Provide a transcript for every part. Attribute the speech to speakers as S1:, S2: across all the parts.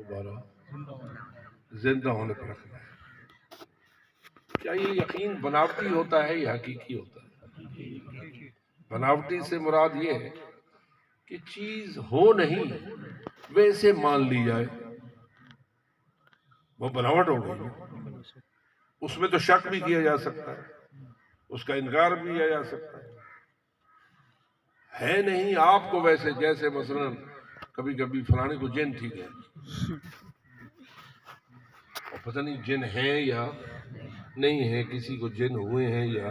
S1: دوبارہ زندہ ہونے پر رکھنا ہے۔ کیا یہ یقین بناوٹی ہوتا ہے یا حقیقی ہوتا ہے؟ بناوٹی سے مراد یہ ہے کہ چیز ہو نہیں ویسے مان لی جائے، وہ بناوٹ ہو گئی۔ اس میں تو شک بھی کیا جا سکتا ہے، اس کا انکار بھی کیا جا سکتا ہے نہیں آپ کو ویسے، جیسے مثلا کبھی کبھی فلانے کو جن ٹھیک ہے، اور پتہ نہیں جن ہیں یا نہیں ہیں، کسی کو جن ہوئے ہیں یا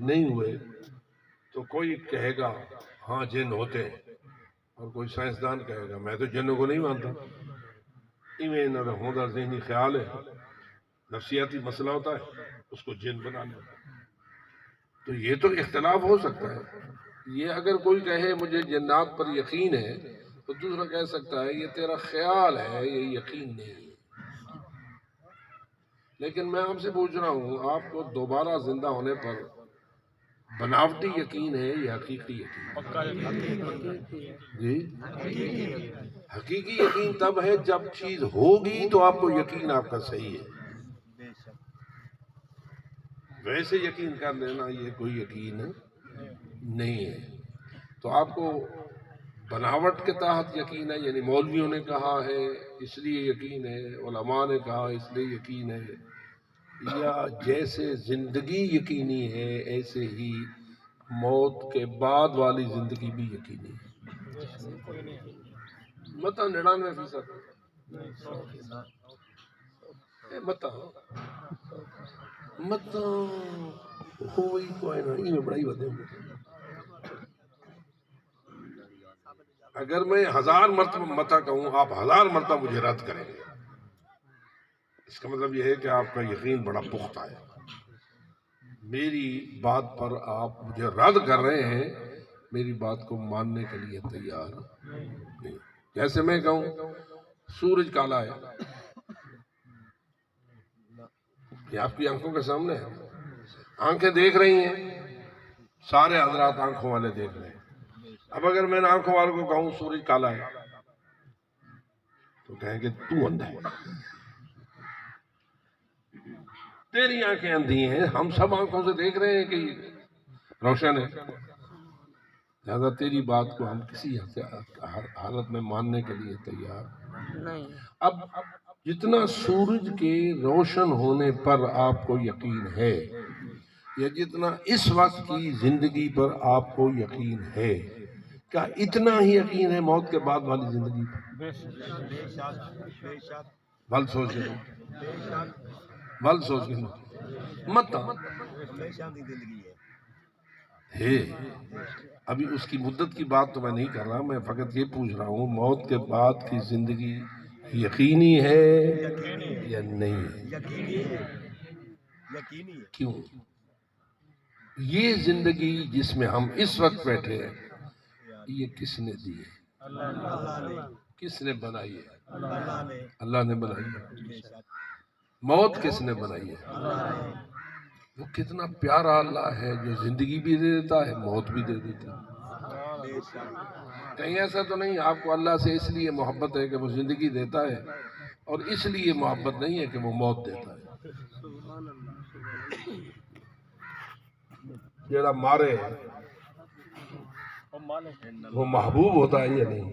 S1: نہیں ہوئے، تو کوئی کہے گا ہاں جن ہوتے ہیں، اور کوئی سائنسدان کہے گا میں تو جنوں کو نہیں مانتا۔ ایویں نہ ہوتا ذہنی خیال ہے، نفسیاتی مسئلہ ہوتا ہے، اس کو جن بنا لیا۔ تو یہ تو اختلاف ہو سکتا ہے۔ یہ اگر کوئی کہے مجھے جنات پر یقین ہے، تو دوسرا کہہ سکتا ہے یہ تیرا خیال ہے، یہ یقین نہیں ہے۔ لیکن میں آپ سے پوچھ رہا ہوں، آپ کو دوبارہ زندہ ہونے پر بناوٹی یقین ہے یا حقیقی یقین؟ جی حقیقی یقین تب ہے جب چیز ہوگی تو آپ کو یقین آپ کا صحیح ہے، ویسے یقین کر لینا یہ کوئی یقین نہیں ہے۔ تو آپ کو بناوٹ کے تحت یقین ہے، یعنی مولویوں نے کہا ہے اس لیے یقین ہے، علماء نے کہا اس لیے یقین ہے، یا جیسے زندگی یقینی ہے ایسے ہی موت کے بعد والی زندگی بھی یقینی ہے؟ متا 99% متا ہوئی کوئی نہ میں بڑائی باتیں۔ اگر میں 1000 مرتبہ متا کہوں، آپ 1000 مرتبہ مجھے رد کریں گے، اس کا مطلب یہ ہے کہ آپ کا یقین بڑا پختہ ہے۔ میری بات پر آپ مجھے رد کر رہے ہیں، میری بات کو ماننے کے لیے تیار نہیں۔ جیسے میں کہوں سورج کالا ہے، یہ آپ کی آنکھوں کے سامنے ہے، آنکھیں دیکھ رہی ہیں، سارے حضرات آنکھوں والے دیکھ رہے ہیں۔ اب اگر میں نے آنکھوں والوں کو کہوں سورج کالا ہے، تو کہیں گے تو اندھا ہے، تیری آنکھیں اندھی ہیں، ہم سب آنکھوں سے دیکھ رہے ہیں کہ روشن ہے، لہذا تیری بات کو ہم کسی حالت میں ماننے کے لیے تیار نہیں۔ اب جتنا سورج کے روشن ہونے پر آپ کو یقین ہے، یا جتنا اس وقت کی زندگی پر آپ کو یقین ہے، کیا اتنا ہی یقین ہے موت کے بعد والی زندگی پر؟ بل سوچ کے مت ہے۔ ابھی اس کی مدت کی بات تو میں نہیں کر رہا، میں فقط یہ پوچھ رہا ہوں موت کے بعد کی زندگی یقینی ہے یا نہیں ہے؟ کیوں؟ یہ زندگی جس میں ہم اس وقت بیٹھے ہیں، یہ کس نے دی ہے؟ کس نے بنائی ہے؟ اللہ نے بنائی ہے۔ موت کس نے بنائی ہے؟ وہ کتنا پیارا اللہ ہے جو زندگی بھی دے دیتا ہے، موت بھی دے دیتا ہے۔ کہیں ایسا تو نہیں آپ کو اللہ سے اس لیے محبت ہے کہ وہ زندگی دیتا ہے، اور اس لیے محبت نہیں ہے کہ وہ موت دیتا ہے؟ جیڑا مارے وہ محبوب ہوتا ہے یا نہیں؟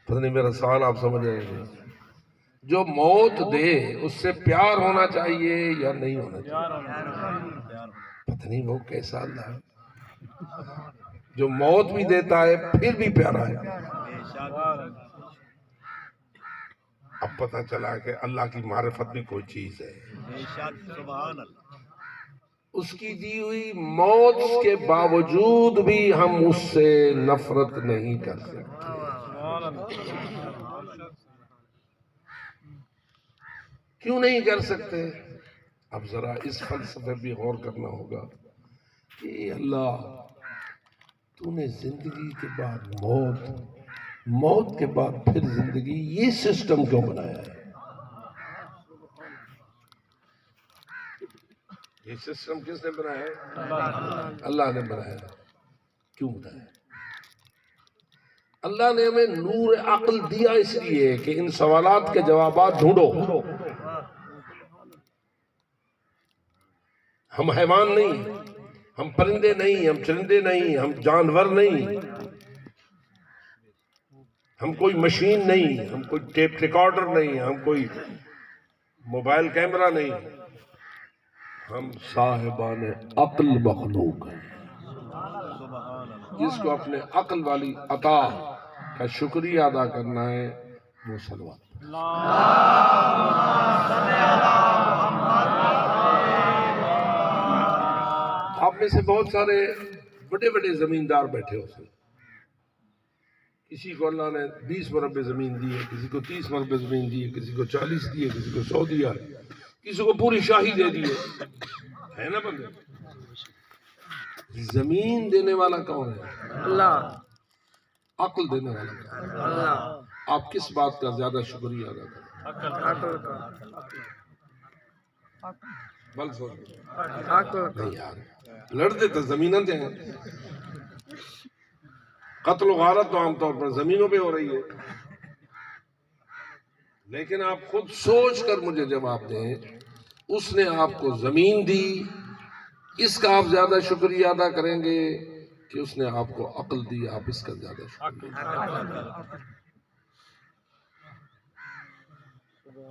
S1: پتہ نہیں میرا سوال آپ سمجھ رہے ہیں؟ جو موت دے اس سے پیار ہونا چاہیے یا نہیں ہونا چاہیے؟ پتہ نہیں وہ کیسا اللہ ہے جو موت بھی دیتا ہے پھر بھی پیارا ہے۔ اب پتہ چلا کہ اللہ کی معرفت بھی کوئی چیز ہے، اس کی دی ہوئی موت کے باوجود بھی ہم اس سے نفرت نہیں کر سکتے۔ کیوں نہیں کر سکتے؟ اب ذرا اس فلسفے بھی غور کرنا ہوگا کہ اللہ تو نے زندگی کے بعد موت، موت کے بعد پھر زندگی، یہ سسٹم کیوں بنایا ہے؟ یہ سسٹم کس نے بنایا ہے؟ اللہ نے بنایا ہے۔ کیوں بنایا ہے؟ اللہ نے ہمیں نور عقل دیا اس لیے کہ ان سوالات کے جوابات ڈھونڈو. ہم حیوان نہیں، ہم پرندے نہیں، ہم چرندے نہیں، ہم جانور نہیں، ہم کوئی مشین نہیں، ہم کوئی ٹیپ ریکارڈر نہیں، ہم کوئی موبائل کیمرہ نہیں، ہم صاحبان عقل مخلوق ہیں. جس کو اپنے عقل والی عطا کا شکریہ ادا کرنا ہے وہ صلوات. آپ میں سے بہت سارے بڑے بڑے زمیندار بیٹھے ہو سکتے. کسی کو اللہ نے 20 مربع زمین دی ہے، کسی کو 30 مربع زمین دی ہے، کسی کو 40 دی ہے، کسی کو 100 دیا ہے، کسی کو پوری شاہی دے دی ہے نا بندے. زمین دینے والا کون ہے؟
S2: اللہ.
S1: عقل دینے والا کون ہے؟
S2: اللہ.
S1: آپ کس بات کا زیادہ شکریہ ادا کریں؟
S2: عقل کا.
S1: بل سوچ
S2: عقل کا.
S1: نہیں یار، لڑتے تو زمینیں تھے. قتل و غارت تو عام طور پر زمینوں پہ ہو رہی ہے. لیکن آپ خود سوچ کر مجھے جواب دیں، اس نے آپ کو زمین دی، اس کا آپ زیادہ شکریہ ادا کریں گے کہ اس نے آپ کو عقل دی، آپ اس کا زیادہ شکریہ.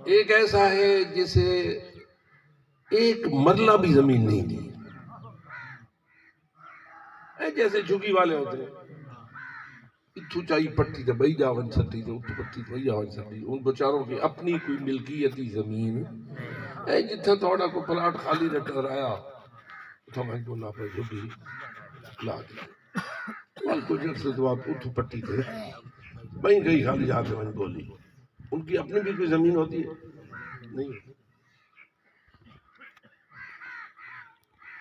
S1: ایک ایسا ہے جسے ایک مرلہ بھی زمین نہیں دی. جیسے جھگی والے ہوتے ہیں، اتھو چاہیے پٹی تو بہی جاون سٹی تو اتھو پٹی تو بہی جاون سٹی. ان بچاروں کی اپنی کوئی ملکیتی زمین جتھا تھوڑا کو پلاٹ خالی رٹر آیا اتھا میں بولا پہ جھگی لا دی وال کو جر سے تو آپ اتھو پٹی تھے بہی گئی خالی جا کے میں بولی. ان کی اپنی بھی کوئی زمین ہوتی ہے نہیں.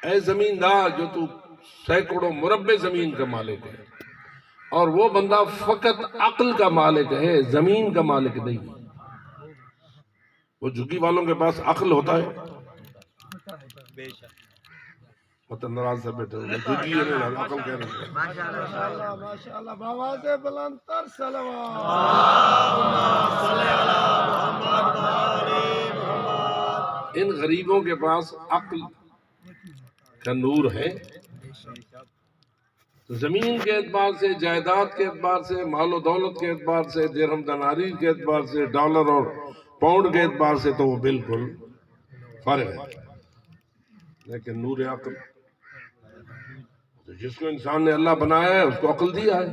S1: اے زمیندار جو تو سینکڑوں مربع زمین کا مالک ہے، اور وہ بندہ فقط عقل کا مالک ہے، زمین کا مالک نہیں. وہ جھگی والوں کے پاس عقل ہوتا ہے، مطلب ناراض سے بیٹھے ہوئے جھگی ہے نہیں عقل کہہ رہے ہیں.
S2: ماشاءاللہ ماشاءاللہ بآواز بلند تر صلوات.
S1: ان غریبوں کے پاس عقل کا نور ہے. زمین کے اعتبار سے، جائیداد کے اعتبار سے، مال و دولت کے اعتبار سے، درہم دیناری کے اعتبار سے، ڈالر اور پاؤنڈ کے اعتبار سے تو وہ بالکل فارغ ہے. لیکن نور عقل، جس کو انسان نے اللہ بنایا ہے اس کو عقل دیا ہے.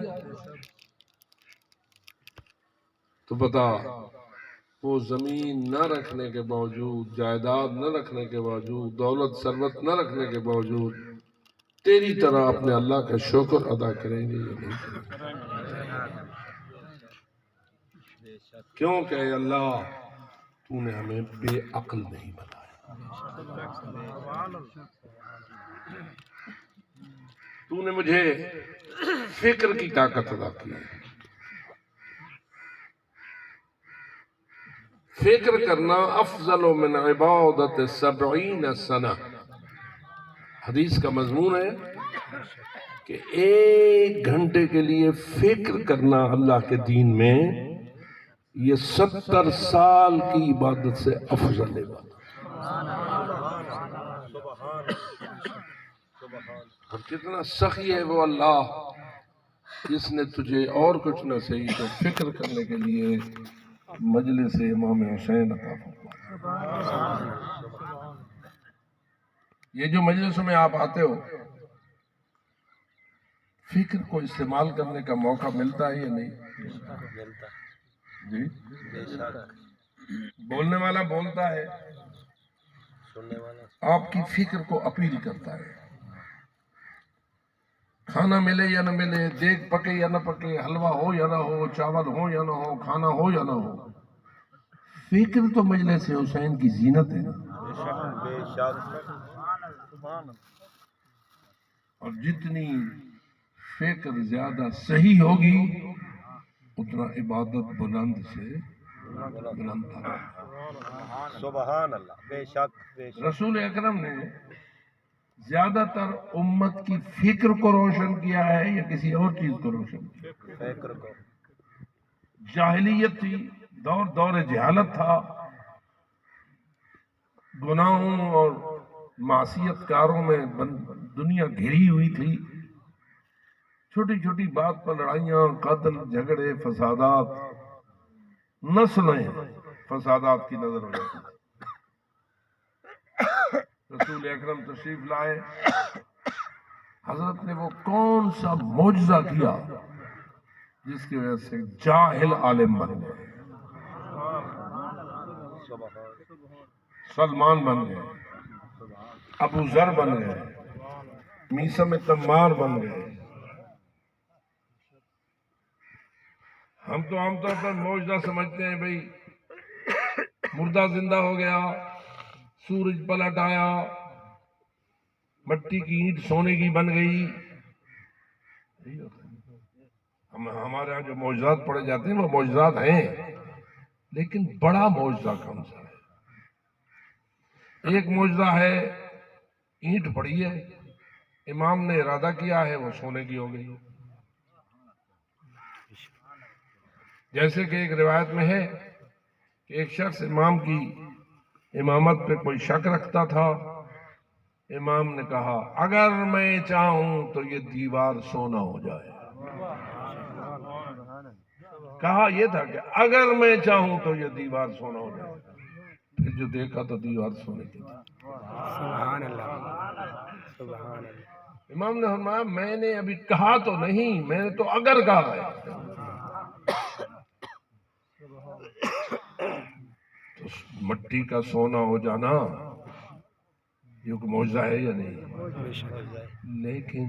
S1: تو بتا وہ زمین نہ رکھنے کے باوجود، جائیداد نہ رکھنے کے باوجود، دولت ثروت نہ رکھنے کے باوجود تیری طرح اپنے اللہ کا شکر ادا کریں گے یا نہیں کریں گے؟ کیونکہ اے اللہ تو نے ہمیں بے عقل نہیں بنایا، تو نے مجھے فکر کی طاقت عطا کی ہے. فکر کرنا افضل من عبادت 70 سنہ. حدیث کا مضمون ہے کہ 1 گھنٹے کے لیے فکر کرنا اللہ کے دین میں یہ 70 سال کی عبادت سے افضل عبادت. اور کتنا سخی ہے وہ اللہ جس نے تجھے اور کچھ نہ صحیح تو فکر کرنے کے لیے مجلس امام حسین عطا فرمایا. یہ جو مجلسوں میں آپ آتے ہو، فکر کو استعمال کرنے کا موقع ملتا ہے یا نہیں؟ جی، بولنے والا بولتا ہے، آپ کی فکر کو اپیل کرتا ہے. کھانا ملے یا نہ ملے، دیگ پکے یا نہ پکے، حلوہ ہو یا نہ ہو، چاول ہو یا نہ ہو، کھانا ہو یا نہ ہو، فکر تو مجلس حسین کی زینت ہے. اور جتنی فکر زیادہ صحیح ہوگی اتنا عبادت بلند سے بلند تھا.
S3: سبحان اللہ. بے شک بے شک.
S1: رسول اکرم نے زیادہ تر امت کی فکر کو روشن کیا ہے یا کسی اور چیز کو روشن کیا؟
S3: فکر کو.
S1: جاہلیت تھی، دور جہالت تھا، گناہوں اور معصیت کاروں میں دنیا گھری ہوئی تھی، چھوٹی چھوٹی بات پر لڑائیاں، قتل، جھگڑے، فسادات، نسلیں فسادات کی نظر ہو جاتی تھی۔ رسول اکرم تشریف لائے، حضرت نے وہ کون سا معجزہ کیا جس کی وجہ سے جاہل عالم بن گئے، سلمان بن گئے، ابو ذر بن گئے، میثم تمار بن گئے۔ ہم تو عام طور پر معجزہ سمجھتے ہیں بھئی مردہ زندہ ہو گیا، سورج پلٹ آیا، مٹی کی اینٹ سونے کی بن گئی۔ ہمارے ہاں جو معجزات پڑھے جاتے ہیں وہ معجزات ہیں، لیکن بڑا معجزہ کون سا ہے؟ ایک معجزہ ہے اینٹ پڑی ہے، امام نے ارادہ کیا ہے، وہ سونے کی ہو گئی۔ جیسے کہ ایک روایت میں ہے کہ ایک شخص امام کی امامت پہ کوئی شک رکھتا تھا، امام نے کہا اگر میں چاہوں تو یہ دیوار سونا ہو جائے۔ کہا یہ تھا کہ اگر میں چاہوں تو یہ دیوار سونا ہو جائے، پھر جو دیکھا تو دیوار سونے کی تھی۔
S4: سبحان اللہ، سبحان اللہ۔
S1: امام نے فرمایا میں نے ابھی کہا تو نہیں، میں نے تو اگر کہا ہے۔ تو مٹی کا سونا ہو جانا یہ کوئی معجزہ ہے یا نہیں؟ لیکن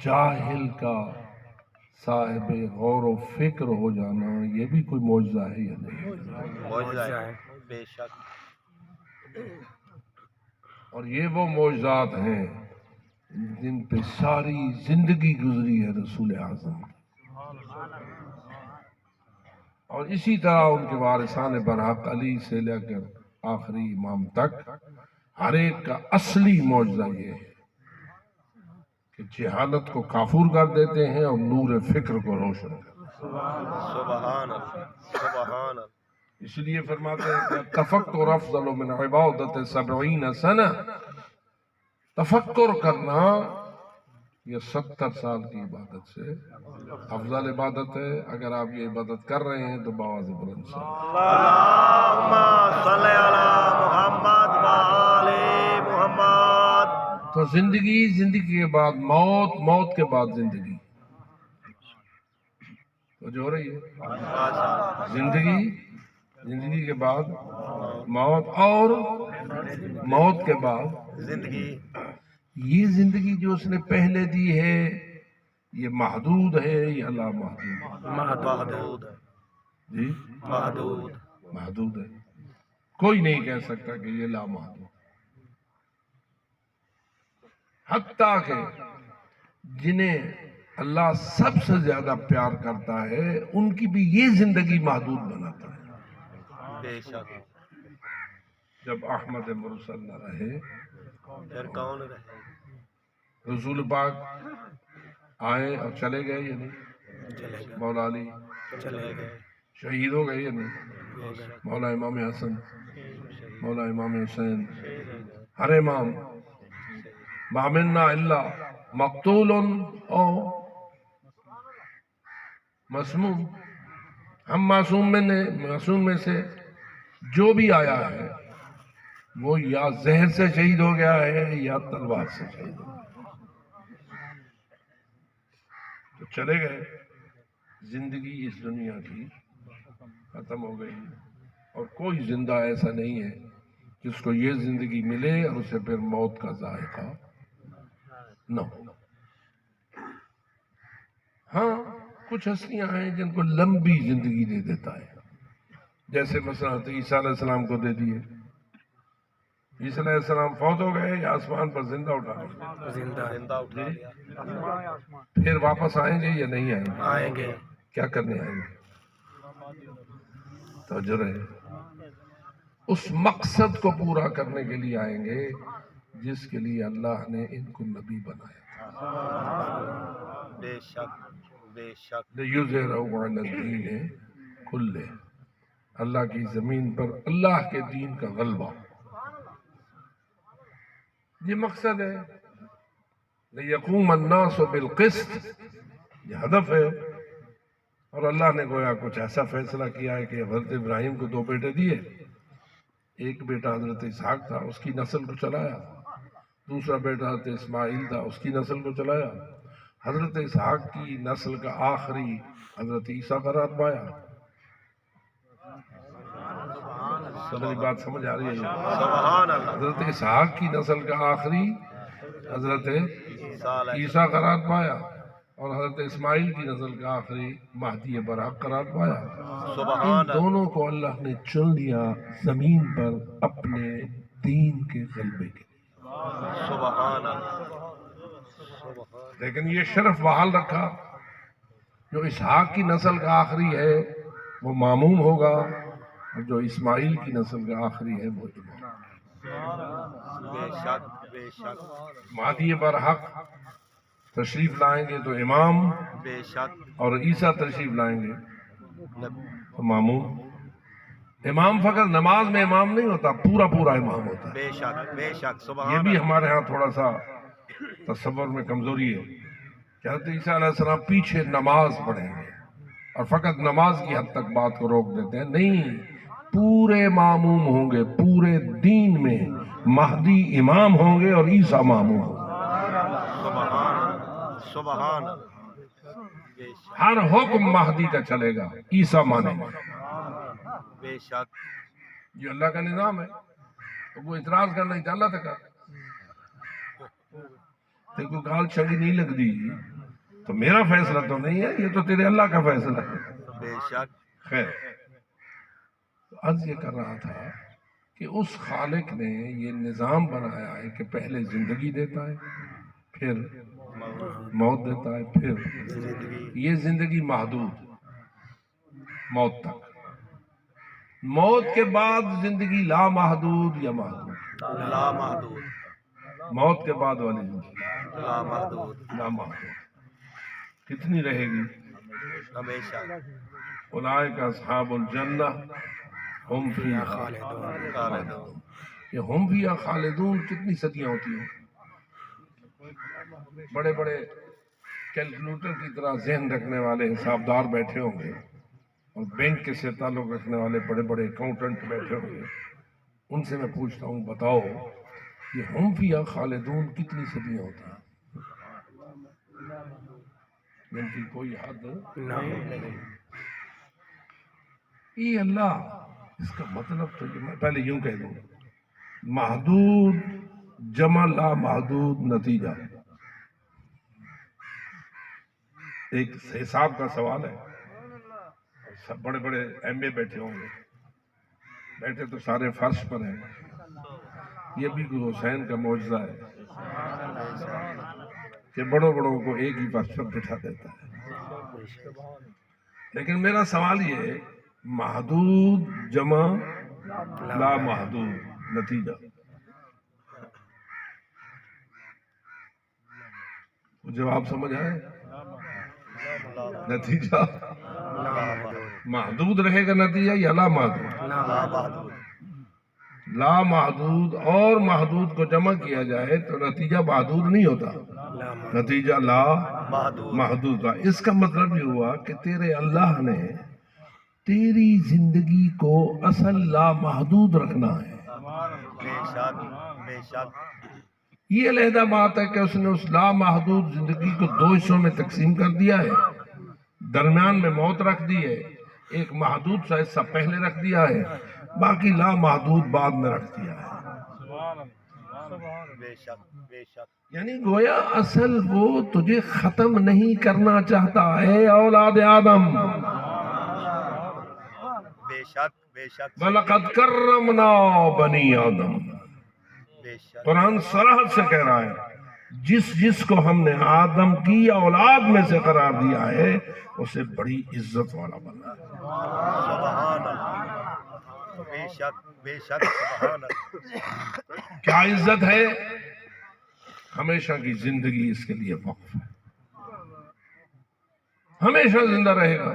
S1: جاہل کا صاحب غور و فکر ہو جانا یہ بھی کوئی معجزہ ہے یا نہیں؟
S3: معجزہ ہے، بے شک۔
S1: اور یہ وہ معجزات ہیں جن پہ ساری زندگی گزری ہے رسول اعظم کی، اور اسی طرح ان کے وارثان برحق علی سے لے کر آخری امام تک ہر ایک کا اصلی معجزہ یہ ہے کہ جہالت کو کافور کر دیتے ہیں اور نور فکر کو روشن کر دیتے ہیں۔
S3: سبحان اللہ، سبحان اللہ۔
S1: اس لیے فرماتے ہیں کہ تفکر افضل من عبادت 70 سنہ، تفکر کرنا یہ 70 سال کی عبادت سے افضل عبادت ہے۔ اگر آپ یہ عبادت کر رہے ہیں تو بآواز بلند سے
S3: اللہم صلی علی محمد و آل محمد۔
S1: تو زندگی کے بعد موت، موت کے بعد زندگی، تو جو ہو رہی ہے زندگی کے بعد موت، اور موت کے بعد
S3: زندگی۔
S1: یہ زندگی جو اس نے پہلے دی ہے یہ محدود ہے یا لا محدود؟
S3: محدود،
S1: جی
S3: محدود۔
S1: محدود ہے، کوئی نہیں کہہ سکتا کہ یہ لا محدود۔ حتیٰ کہ جنہیں اللہ سب سے زیادہ پیار کرتا ہے ان کی بھی یہ زندگی محدود بناتا ہے۔
S3: بے شک۔
S1: جب احمد مرسل نہ رہے،
S3: پھر کون رہے؟
S1: رسول پاک آئے اور چلے گئے یا نہیں؟ مولا علی
S3: چلے گئے،
S1: شہید ہو گئے یا نہیں؟ مولا امام حسن، مولا امام حسین، ہر امام ما منا الا مقتول او مسموم، ہم معصوم میں سے جو بھی آیا ہے وہ یا زہر سے شہید ہو گیا ہے یا تلوار سے شہید ہو گیا۔ تو چلے گئے، زندگی اس دنیا کی ختم ہو گئی، اور کوئی زندہ ایسا نہیں ہے جس کو یہ زندگی ملے اور اسے پھر موت کا ذائقہ نہ ہو۔ ہاں کچھ ہستیاں ہیں جن کو لمبی زندگی دے دیتا ہے، جیسے مثلا عیسیٰ علیہ السلام کو دے دیے، عیسیٰ علیہ السلام فوت ہو گئے یا آسمان پر زندہ اٹھا دیے،
S3: زندہ اٹھا لیا۔
S1: پھر واپس آئیں گے یا نہیں آئیں گے؟
S3: آئیں گے۔
S1: کیا کرنے آئیں گے؟ توجہ رہے، اس مقصد کو پورا کرنے کے لیے آئیں گے جس کے لیے اللہ نے ان کو نبی بنایا۔
S3: بے شک۔ بے شک
S1: لِیُظْهِرَهُ عَلَى الدِّینِ کُلِّهِ، اللہ کی زمین پر اللہ کے دین کا غلبہ، یہ مقصد ہے. لِيَقُومَ النَّاسُ بِالْقِسْطِ، یہ ہدف ہے. اور اللہ نے گویا کچھ ایسا فیصلہ کیا ہے کہ حضرت ابراہیم کو 2 بیٹے دیے. ایک بیٹا حضرت اسحاق تھا، اس کی نسل کو چلایا. دوسرا بیٹا حضرت اسماعیل تھا، اس کی نسل کو چلایا. حضرت اسحاق کی نسل کا آخری حضرت عیسیٰ قرار پایا. میری بات سمجھ آ رہی ہے؟
S3: سبحان اللہ.
S1: حضرت اسحاق کی نسل کا آخری حضرت عیسیٰ قرار پایا، اور حضرت اسماعیل کی نسل کا آخری مہدی برحق قرار پایا.
S3: سبحان
S1: ان
S3: اللہ.
S1: دونوں کو اللہ نے چن لیا زمین پر اپنے دین کے غلبے کے لیے.
S3: سبحان اللہ.
S1: لیکن یہ شرف بحال رکھا، جو اسحاق کی نسل کا آخری ہے وہ ماموم ہوگا، اور جو اسماعیل کی نسل کا آخری ہے وہ امام.
S3: بے شک بے شک
S1: مہدی برحق تشریف لائیں گے تو امام،
S3: بے شک.
S1: اور عیسیٰ تشریف لائیں گے تو ماموم. امام فقط نماز میں امام نہیں ہوتا، پورا پورا امام ہوتا ہے.
S3: بے شک بے شک.
S1: یہ
S3: سبحان
S1: بھی
S3: اللہ.
S1: ہمارے ہاں تھوڑا سا تصور میں کمزوری ہے کہ حضرت عیسیٰ علیہ السلام پیچھے نماز پڑھیں گے اور فقط نماز کی حد تک بات کو روک دیتے ہیں. نہیں، پورے ماموم ہوں گے. پورے دین میں مہدی امام ہوں گے اور عیسیٰ ماموم ہوں گے.
S3: سبحان اللہ. سبحان اللہ. بے شک
S1: ہر حکم مہدی کا چلے گا، عیسیٰ مانیں گے.
S3: بے شک.
S1: یہ اللہ کا نظام ہے. تو وہ اعتراض کرنا ہی اللہ تک دیکھو گال چنگی نہیں لگ دی تو میرا فیصلہ تو نہیں ہے، یہ تو تیرے اللہ کا فیصلہ ہے.
S3: بے شک.
S1: خیر، عرض یہ کر رہا تھا کہ اس خالق نے یہ نظام بنایا ہے کہ پہلے زندگی دیتا ہے، پھر موت دیتا ہے، پھر یہ زندگی محدود موت تک. موت کے بعد زندگی لا محدود یا محدود؟
S3: لا محدود.
S1: موت کے بعد والی زندگی
S3: لا محدود.
S1: لا محدود. کتنی رہے گی؟
S3: ہمیشہ.
S1: اولئک اصحاب الجنہ ہم فیہا
S3: خالدون.
S1: یہ ہم فیہا خالدون کتنی صدیاں ہوتی ہیں؟ بڑے بڑے کیلکولیٹر کی طرح ذہن رکھنے والے حسابدار بیٹھے ہوں گے، اور بینک کے سے تعلق رکھنے والے بڑے بڑے اکاؤنٹنٹ بیٹھے ہوں گے. ان سے میں پوچھتا ہوں، بتاؤ یہ ہم فیہا خالدون کتنی صدیاں ہوتا ہے؟ ان کی کوئی حد نہیں. یہ اللہ، اس کا مطلب تو یہ میں پہلے یوں کہہ دوں، محدود جمع لا محدود نتیجہ. ایک حساب کا سوال ہے. سب بڑے بڑے ایم اے بیٹھے ہوں گے، بیٹھے تو سارے فرش پر ہیں. یہ بھی کوئی حسین کا معجزہ ہے کہ بڑوں بڑوں کو ایک ہی فرش پر بٹھا دیتا ہے. لیکن میرا سوال یہ ہے، محدود جمع لا محدود نتیجہ، جواب سمجھ آئے؟ نتیجہ محدود رہے گا نتیجہ یا لا محدود؟
S3: لا محدود.
S1: لا محدود اور محدود کو جمع کیا جائے تو نتیجہ محدود نہیں ہوتا، نتیجہ لا محدود تھا. اس کا مطلب یہ ہوا کہ تیرے اللہ نے تیری زندگی کو اصل لا محدود رکھنا ہے.
S3: بے شک بے شک.
S1: یہ علیحدہ بات ہے کہ اس نے اس لا محدود زندگی کو 2 حصوں میں تقسیم کر دیا ہے. درمیان میں موت رکھ دی ہے، ایک محدود سا حصہ پہلے رکھ دیا ہے، باقی لا محدود بعد میں رکھ دیا ہے.
S3: بے شک بے شک.
S1: یعنی گویا اصل وہ تجھے ختم نہیں کرنا چاہتا ہے اولاد آدم.
S3: بے شک بے شک.
S1: وَلَقَدْ كَرَّمْنَا بَنِي آدم.
S3: بے شک.
S1: قرآن صراحت سے کہہ رہا ہے جس کو ہم نے آدم کی اولاد میں سے قرار دیا ہے اسے بڑی عزت والا بنا ہے.
S3: سبحان اللہ. بے شک بے شک. سبحان اللہ.
S1: کیا عزت ہے؟ ہمیشہ کی زندگی اس کے لیے وقف ہے. ہمیشہ زندہ رہے گا،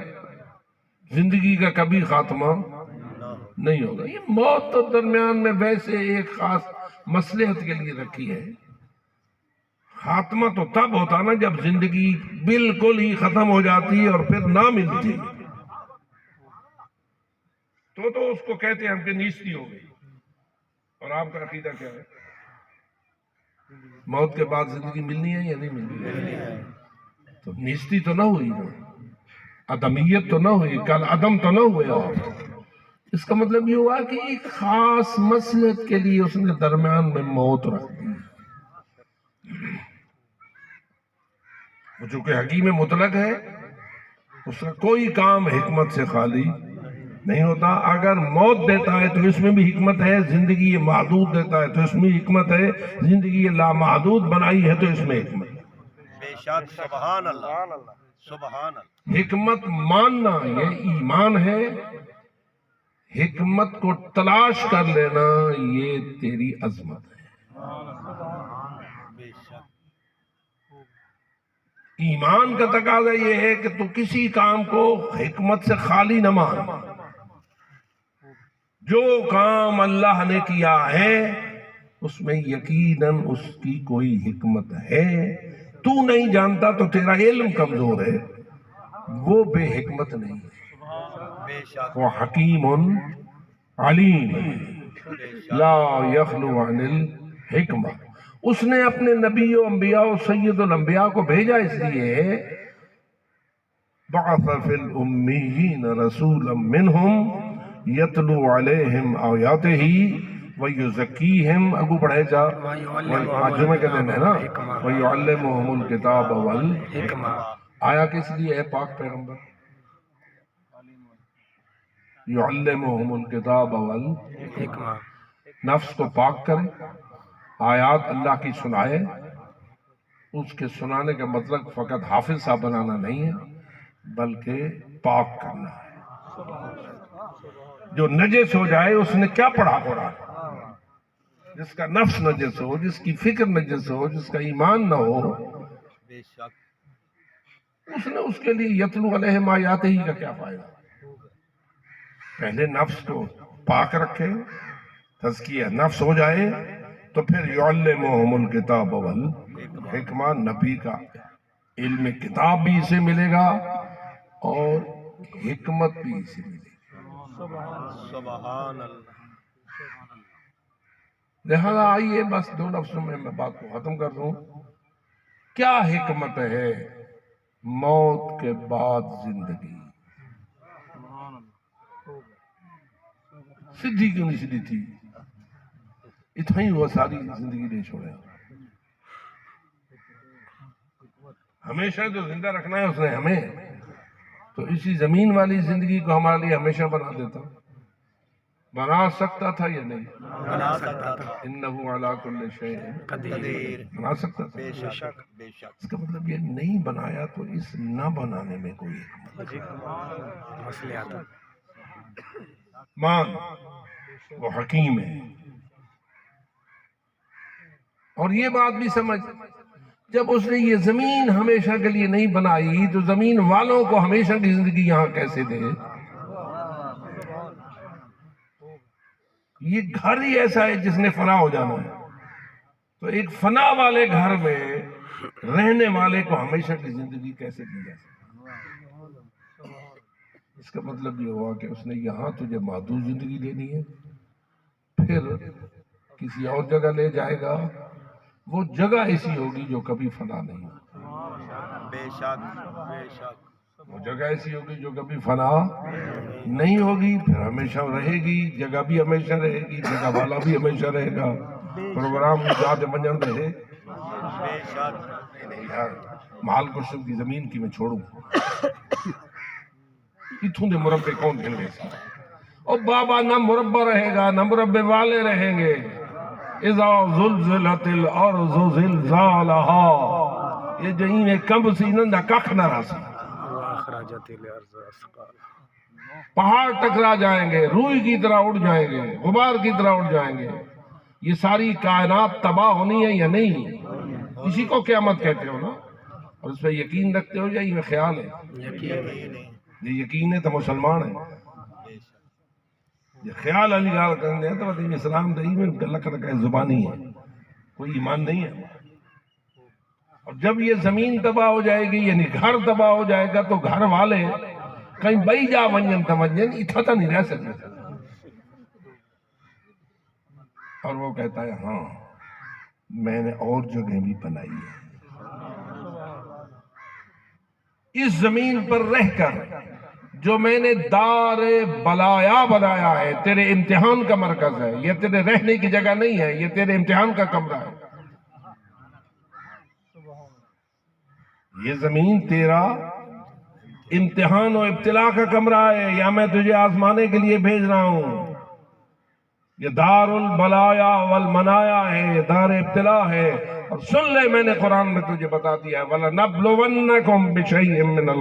S1: زندگی کا کبھی خاتمہ
S3: نہ
S1: نہیں ہوگا۔ یہ موت تو درمیان میں ویسے ایک خاص مصلحت کے لیے رکھی ہے، خاتمہ تو تب ہوتا نا جب زندگی بالکل ہی ختم ہو جاتی اور پھر نہ ملتی، تو اس کو کہتے ہیں ہم کہ نیستی ہو گئی۔ اور آپ کا عقیدہ کیا ہے؟ موت کے بعد زندگی ملنی ہے یا نہیں ملنی ہے؟ تو نیستی تو نہ ہوئی نا، عدمیت تو نہ ہوئی، کل عدم تو نہ ہوئے آپ۔ اس کا مطلب یہ ہوا کہ ایک خاص مصلحت کے لیے اس نے درمیان میں موت رکھ دی۔ وہ چونکہ حکیم مطلق ہے، اس کا کوئی کام حکمت سے خالی نہیں ہوتا۔ اگر موت دیتا ہے تو اس میں بھی حکمت ہے، زندگی یہ محدود دیتا ہے تو اس میں حکمت ہے، زندگی یہ لامحدود بنائی ہے تو اس میں حکمت ہے۔
S3: بے شک، سبحان اللہ، سبحان اللہ۔
S1: حکمت ماننا یہ ایمان ہے، حکمت کو تلاش کر لینا یہ تیری عظمت ہے۔
S3: بے شک،
S1: ایمان کا تقاضا یہ ہے کہ تو کسی کام کو حکمت سے خالی نہ مان۔ جو کام اللہ نے کیا ہے اس میں یقیناً اس کی کوئی حکمت ہے، تو نہیں جانتا تو تیرا علم کمزور ہے، وہ بے حکمت نہیں ہے،
S3: بے شک،
S1: وہ حکیم علیم
S3: بے شک،
S1: لا یخلو عن الحکمہ۔ اس نے اپنے نبی و انبیاء و سید الانبیاء کو بھیجا اس لیے بعث فی الامیین رسولا منہم یتلو علیہم آیاتہ ویزکیہم، اگو بڑھے جا جمعہ کے دن ہے نا، ویعلمہم الکتاب والحکمہ۔ آیا کس لیے ہے پاک پیغمبر؟ یعلمہم الکتاب والحکمہ، نفس کو پاک کرے، آیات اللہ کی سنائے۔ اس کے سنانے کا مطلب فقط حافظ صاحب بنانا نہیں ہے بلکہ پاک کرنا ہے۔ جو نجس ہو جائے اس نے کیا پڑھا؟ جس کا نفس نجس ہو، جس کی فکر نجس ہو، جس کا ایمان نہ ہو،
S3: بے شک،
S1: اس نے اس کے لیے یتلو علیہم آیاتہ ہی کا کیا فائدہ؟ پہلے نفس کو پاک رکھے، تزکیہ نفس ہو جائے تو پھر یعلمہم الکتاب والحکمہ، نبی کا علم کتاب بھی اسے ملے گا اور حکمت بھی اسے ملے گی۔
S3: سبحان اللہ۔
S1: لہذا آئیے بس دو لفظوں میں بات کو ختم کر دوں۔ کیا حکمت ہے موت کے بعد زندگی؟ سدھی کیوں نہیں سدھی تھی؟ اتنا ہی وہ ساری زندگی نہیں چھوڑا۔ ہمیشہ جو زندہ رکھنا ہے اس نے ہمیں، تو اسی زمین والی زندگی کو ہمارے لیے ہمیشہ بنا دیتا، بنا سکتا تھا یا نہیں؟
S3: بنا سکتا تھا،
S1: انہ علی کل شیء
S3: قدیر،
S1: بنا سکتا تھا۔
S3: بے شک، بے شک،
S1: اس کا مطلب یہ نہیں بنایا تو اس نہ بنانے میں کوئی حکمت ہے۔ مان وہ حکیم ہے۔ اور یہ بات بھی سمجھ، جب اس نے یہ زمین ہمیشہ کے لیے نہیں بنائی تو زمین والوں کو ہمیشہ کی زندگی یہاں کیسے دے؟ یہ گھر ہی ایسا ہے جس نے فنا ہو جانا ہے، تو ایک فنا والے گھر میں رہنے والے کو ہمیشہ کی زندگی کیسے دی جا سکتی؟ اس کا مطلب یہ ہوا کہ اس نے یہاں تجھے محدود زندگی دینی ہے، پھر کسی اور جگہ لے جائے گا، وہ جگہ ایسی ہوگی جو کبھی فنا نہیں ہوگی۔
S3: بے شک، بے شک،
S1: وہ جگہ ایسی ہوگی جو کبھی فنا نہیں ہوگی، پھر ہمیشہ رہے گی، جگہ بھی ہمیشہ رہے گی، جگہ والا بھی ہمیشہ رہے گا، پروگرام یاد منجن رہے۔
S3: بے شک،
S1: نہیں یار، محل کشم کی زمین کی میں چھوڑوں، اتھوں دے مربے کون گھن گئے؟ اور بابا نہ مربع رہے گا نہ مربے والے رہیں گے۔ اذا زلزلت الارض زلزالہا، یہ جہیں میں کمب سی نندہ ککھ نہ رہا سی، پہاڑ ٹکرا جائیں گے، روئی کی طرح اڑ جائیں گے، غبار کی طرح اڑ جائیں گے، یہ ساری کائنات تباہ ہونی ہے یا نہیں؟ اسی کو قیامت کہتے ہو نا۔ اور اس پہ یقین رکھتے ہو یا یہ خیال ہے؟
S3: یقین ہے
S1: یہ یقین ہے تو مسلمان ہے.
S3: بے شک
S1: یہ خیال علی گال کرنے ہیں تو مطلب اسلام دہی میں گلک رکھا زبانی ہے، کوئی ایمان نہیں ہے. اور جب یہ زمین تباہ ہو جائے گی یعنی گھر تباہ ہو جائے گا تو گھر والے کہیں بئی جا ونجن تمجن اتھا تو نہیں رہ سکتے. اور وہ کہتا ہے ہاں میں نے اور جگہ بھی بنائی ہے، اس زمین پر رہ کر جو میں نے دار بلایا بنایا ہے، تیرے امتحان کا مرکز ہے، یہ تیرے رہنے کی جگہ نہیں ہے، یہ تیرے امتحان کا کمرہ ہے. یہ زمین تیرا امتحان و ابتلا کا کمرہ ہے، یا میں تجھے آزمانے کے لیے بھیج رہا ہوں. یہ دار البلایا والمنایا ہے، یہ دار ابتلا ہے. اور سن لے میں نے قرآن میں تجھے بتا دیا ہے وَلَنَبْلُوَنَّكُمْ بِشَيْءٍ مِّنَ